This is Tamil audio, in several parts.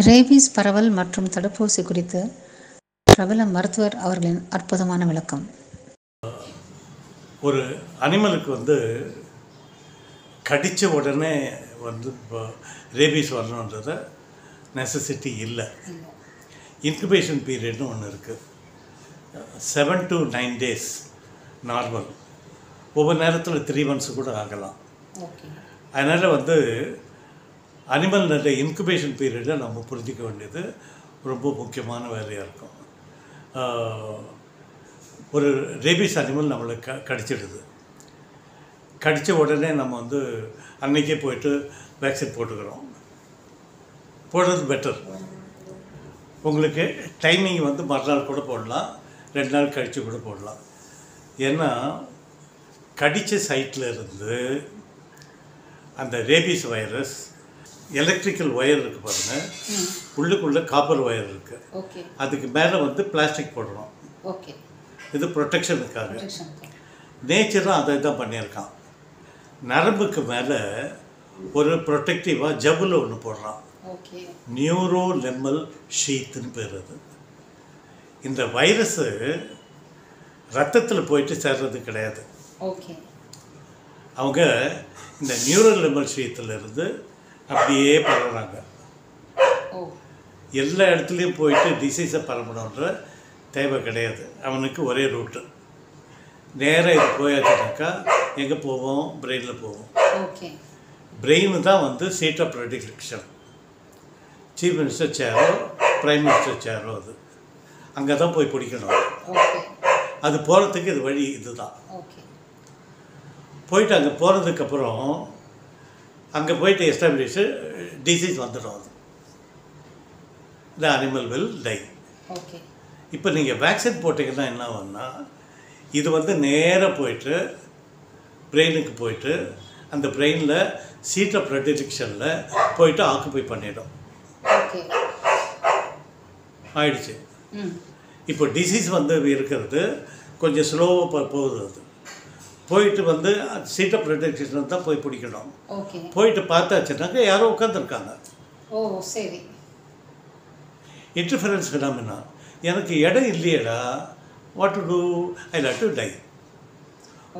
ரேபீஸ் பரவல் மற்றும் தடுப்பூசி குறித்து பிரபல மருத்துவர் அவர்களின் அற்புதமான விளக்கம். ஒரு அனிமலுக்கு கடித்த உடனே இப்போ ரேபீஸ் வரணுன்றத நெசசிட்டி இல்லை. இன்குபேஷன் பீரியட்னு ஒன்று இருக்குது. 7 to 9 days நார்மல். ஒவ்வொரு நேரத்தில் 3 months கூட ஆகலாம். அதனால் அனிமல்னுடைய இன்குபேஷன் பீரியடை நம்ம புரிஞ்சிக்க வேண்டியது ரொம்ப முக்கியமான வேலையாக இருக்கும். ஒரு ரேபீஸ் அனிமல் நம்மளை கடிச்சிடுது. கடித்த உடனே நம்ம அன்றைக்கே போயிட்டு வேக்சின் போட்டுக்கிறோம். போடுறது பெட்டர். உங்களுக்கு டைமிங் மறுநாள் கூட போடலாம், 2 நாள் கழித்து கூட போடலாம். ஏன்னா கடித்த சைட்டில் இருந்து அந்த ரேபீஸ் வைரஸ் எலக்ட்ரிக்கல் ஒயர் இருக்குது பாருங்கள், உள்ளுக்குள்ளே காப்பர் ஒயர் இருக்குது, அதுக்கு மேலே பிளாஸ்டிக் போடுறோம். இது ப்ரொடெக்ஷனுக்காக. நேச்சரும் அதை தான் பண்ணியிருக்கான். நரம்புக்கு மேலே ஒரு ப்ரொடெக்டிவாக ஜவ்வில் ஒன்று போடுறான். நியூரோ லெம்மல் ஷீத்துன்னு பேர். அது இந்த வைரஸு ரத்தத்தில் போயிட்டு சேர்றது கிடையாது. அவங்க இந்த நியூரோ லெம்மல் ஷீத்திலிருந்து அப்படியே பரவுறாங்க. எல்லா இடத்துலையும் போயிட்டு டிசீஸை பரவணுன்ற தேவை கிடையாது. அவனுக்கு ஒரே ரூட்டு. நேராக இது போயாச்சுனாக்கா எங்கே போவோம்? பிரெயினில் போவோம். பிரெயின் தான் seat of protection. Chief minister சேரோ, பிரைம் மினிஸ்டர் சேரோ, அது அங்கே தான் போய் பிடிக்கணும். அது போகிறதுக்கு இது வழி இதுதான். போயிட்டு அங்கே போகிறதுக்கப்புறம் அங்கே போயிட்டு எஸ்டாப்ளிஷ் டிசீஸ் வந்துடும். அது த அனிமல் வில் டை. இப்போ நீங்கள் வேக்சின் போட்டிங்கன்னா என்ன ஆகும்னா, இது நேராக போயிட்டு பிரெயினுக்கு போயிட்டு அந்த பிரெயினில் சீட் ஆஃப் ப்ரொடெக்ஷனில் போயிட்டு ஆக்குப்பை பண்ணிடும். ஆயிடுச்சு. இப்போ டிசீஸ் இருக்கிறது கொஞ்சம் ஸ்லோவாக போகுது. அது போயிட்டு சீட் ஆஃப் ப்ரொடெக்ஷன் தான் போய் பிடிக்கணும். போயிட்டு பார்த்தாச்சுனாக்கா யாரோ உட்காந்துருக்காங்க. Interference phenomena. எனக்கு இடம் இல்லையடா, what to do? I like to die.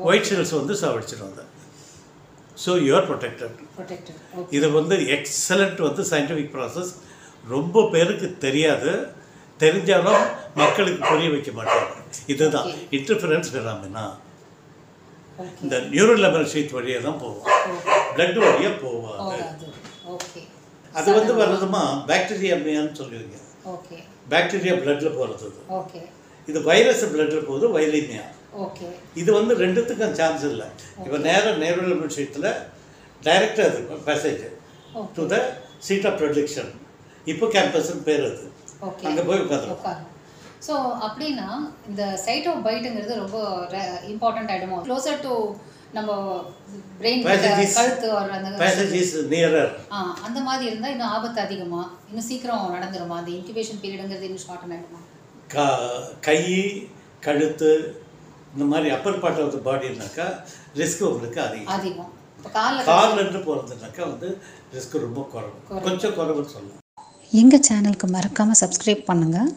White cells சாவடிச்சிடும். அதை ஸோ யூஆர் ப்ரொடெக்டட். இது எக்ஸலண்ட் சயின்டிஃபிக் ப்ராசஸ். ரொம்ப பேருக்கு தெரியாது. தெரிஞ்சாலும் மக்களுக்கு புரிய வைக்க மாட்டாங்க. இதுதான் இன்டர்ஃபரன்ஸ் ஃபினாமினா. இந்த நியூரோ லெமல் ஷீத் வழியாக தான் போவோம், பிளட் வழியாக போவாங்க. அது வர்றதுமா பாக்டீரியான்னு சொல்லுவீங்க. பாக்டீரியா பிளட்டில் போகிறது. இது வைரஸ் பிளட்டில் போகுது, வைரீமியா. இது ரெண்டுத்துக்கும் சான்ஸ் இல்லை. இப்போ நேராக நியூரோ லெமல் ஷீட்டில் டைரெக்டாக அது passage to the seat of protection. இப்போ கேம்பஸ்ன்னு பேர். அது அங்கே போய் உட்காந்துருக்கோம். ஸோ அப்படின்னா இந்த சைட் ஆஃப் பைட்டுங்கிறது ரொம்ப இம்பார்ட்டன்ட் ஆகிடுமோ? க்ளோசர் டு நம்ம பிரெயின், கழுத்து அந்த அந்த மாதிரி இருந்தால் இன்னும் ஆபத்து அதிகமா? இன்னும் சீக்கிரம் நடந்துருமா? அந்த இன்குபேஷன் பீரியடுங்கிறது இன்னும் ஷார்ட் ஆகிடுமா? கை, கழுத்து இந்த மாதிரி அப்பர் பார்ட் ஆஃப் த பாடினாக்கா ரிஸ்க் உங்களுக்கு அதிகம். இப்போ காலில் போகிறதுனாக்கா ரிஸ்க் ரொம்ப குறைவு, கொஞ்சம் குறைவுன்னு சொல்லலாம். எங்கள் சேனலுக்கு மறக்காமல் சப்ஸ்கிரைப் பண்ணுங்கள்.